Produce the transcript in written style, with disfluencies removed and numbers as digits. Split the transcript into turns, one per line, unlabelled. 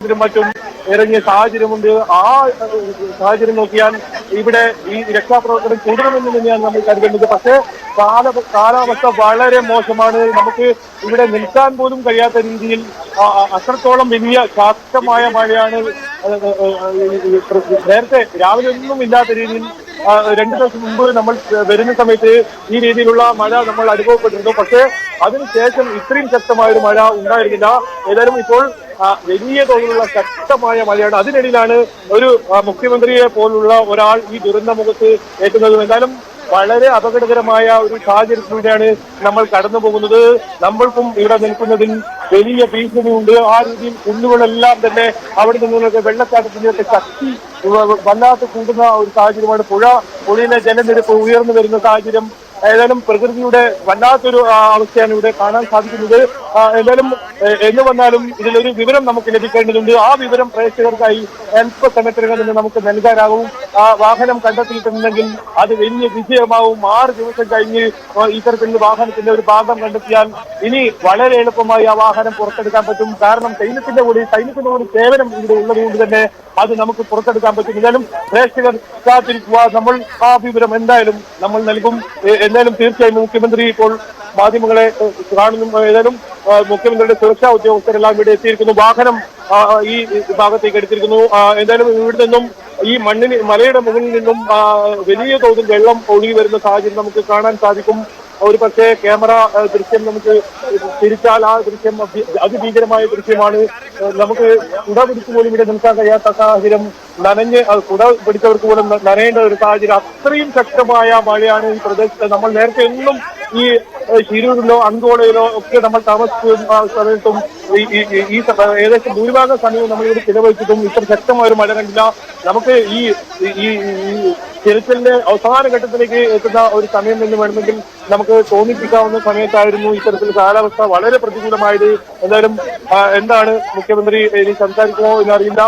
മറ്റും ഇറങ്ങിയ സാഹചര്യമുണ്ട്. ആ സാഹചര്യം നോക്കിയാൽ ഇവിടെ ഈ രക്ഷാപ്രവർത്തനം തുടരുമെന്ന് തന്നെയാണ് നമ്മൾ കരുതുന്നത്. പക്ഷേ കാലാവസ്ഥ വളരെ മോശമാണ്. നമുക്ക് ഇവിടെ നിൽക്കാൻ പോലും കഴിയാത്ത രീതിയിൽ അത്രത്തോളം വലിയ ശക്തമായ മഴയാണ്. നേരത്തെ രാവിലെ ഒന്നും ഇല്ലാത്ത രീതിയിൽ 2 ദിവസം മുമ്പ് നമ്മൾ വരുന്ന സമയത്ത് ഈ രീതിയിലുള്ള മഴ നമ്മൾ അനുഭവപ്പെട്ടിരുന്നു. പക്ഷേ അതിനുശേഷം ഇത്രയും ശക്തമായ ഒരു മഴ ഉണ്ടായിരുന്നില്ല. ഏതായാലും ഇപ്പോൾ വലിയ തോതിലുള്ള ശക്തമായ മഴയാണ്. അതിനിടയിലാണ് ഒരു മുഖ്യമന്ത്രിയെ പോലുള്ള ഒരാൾ ഈ ദുരന്ത മുഖത്ത് എത്തുന്നത്. എന്തായാലും വളരെ അപകടകരമായ ഒരു സാഹചര്യത്തിലൂടെയാണ് നമ്മൾ കടന്നു പോകുന്നത്. നമ്മൾക്കും ഇവിടെ നിൽക്കുന്നതിൽ വലിയ ഭീഷണിയുണ്ട്. ആ രീതിയിൽ കുന്നുകളെല്ലാം തന്നെ അവിടെ നിന്നൊക്കെ വെള്ളച്ചാട്ടത്തിന്റെയൊക്കെ ശക്തി വല്ലാതെ കൂടുന്ന ഒരു സാഹചര്യമാണ്. പുഴയിലെ ജലനിരപ്പ് ഉയർന്നു വരുന്ന സാഹചര്യം. ഏതായാലും പ്രകൃതിയുടെ വല്ലാത്തൊരു അവസ്ഥയാണ് ഇവിടെ കാണാൻ സാധിക്കുന്നത്. ഏതായാലും എന്ന് വന്നാലും ഇതിലൊരു വിവരം നമുക്ക് ലഭിക്കേണ്ടതുണ്ട്. ആ വിവരം പ്രേക്ഷകർക്കായി അല്പസമയത്തിനകം തന്നെ നമുക്ക് നൽകാനാകും. ആ വാഹനം കണ്ടെത്തിയിട്ടുണ്ടെങ്കിൽ അത് വലിയ വിജയമാവും. 6 ദിവസം കഴിഞ്ഞ് ഇത്തരത്തിൽ വാഹനത്തിന്റെ ഒരു ഭാഗം കണ്ടെത്തിയാൽ ഇനി വളരെ എളുപ്പമായി ആ വാഹനം പുറത്തെടുക്കാൻ പറ്റും. കാരണം സൈന്യത്തിന്റെ കൂടി സേവനം ഇവിടെ ഉള്ളതുകൊണ്ട് തന്നെ അത് നമുക്ക് പുറത്തെടുക്കാൻ പറ്റും. എന്തായാലും പ്രേക്ഷകർ കാത്തിരിക്കുക. നമ്മൾ ആ വിവരം എന്തായാലും നമ്മൾ നൽകും. എന്തായാലും തീർച്ചയായും മുഖ്യമന്ത്രി ഇപ്പോൾ മാധ്യമങ്ങളെ കാണുന്നു. ഏതായാലും മുഖ്യമന്ത്രിയുടെ സുരക്ഷാ ഉദ്യോഗസ്ഥരെല്ലാം ഇവിടെ എത്തിയിരിക്കുന്നു. വാഹനം ഈ ഭാഗത്തേക്ക് എടുത്തിരിക്കുന്നു. എന്തായാലും ഇവിടെ നിന്നും ഈ മലയുടെ മുകളിൽ നിന്നും വലിയ തോതിൽ വെള്ളം ഒഴുകി വരുന്ന സാഹചര്യം നമുക്ക് കാണാൻ സാധിക്കും. ഒരു പക്ഷേ ക്യാമറ ദൃശ്യം നമുക്ക് തിരിച്ചാൽ ആ ദൃശ്യം അതിഭീകരമായ ദൃശ്യമാണ്. നമുക്ക് കുട പിടിച്ചു പോലും ഇവിടെ നിൽക്കാൻ കഴിയാത്ത സാഹചര്യം. കുട പിടിച്ചവർക്ക് പോലും നനയേണ്ട ഒരു സാഹചര്യം. അത്രയും ശക്തമായ മഴയാണ് ഈ പ്രദേശത്ത്. നമ്മൾ നേരത്തെ എന്നും ഈ ശിരൂരിലോ അങ്കോളയിലോ ഒക്കെ നമ്മൾ താമസിക്കുന്ന സമയത്തും ഈ ഏകദേശം ഭൂരിഭാഗം സമയവും നമ്മളിവിടെ ചിലവഴിച്ചിട്ടും ഇത്ര ശക്തമായ ഒരു മഴ കണ്ടില്ല. നമുക്ക് ഈ തിരച്ചിലിന്റെ അവസാന ഘട്ടത്തിലേക്ക് എത്തുന്ന ഒരു സമയം എന്ന് വേണമെങ്കിൽ നമുക്ക് തോന്നിപ്പിക്കാവുന്ന സമയത്തായിരുന്നു ഇത്തരത്തിൽ കാലാവസ്ഥ വളരെ പ്രതികൂലമായത്. എന്തായാലും എന്താണ് മുഖ്യമന്ത്രി ഇനി സംസാരിക്കുമോ എന്നറിയില്ല.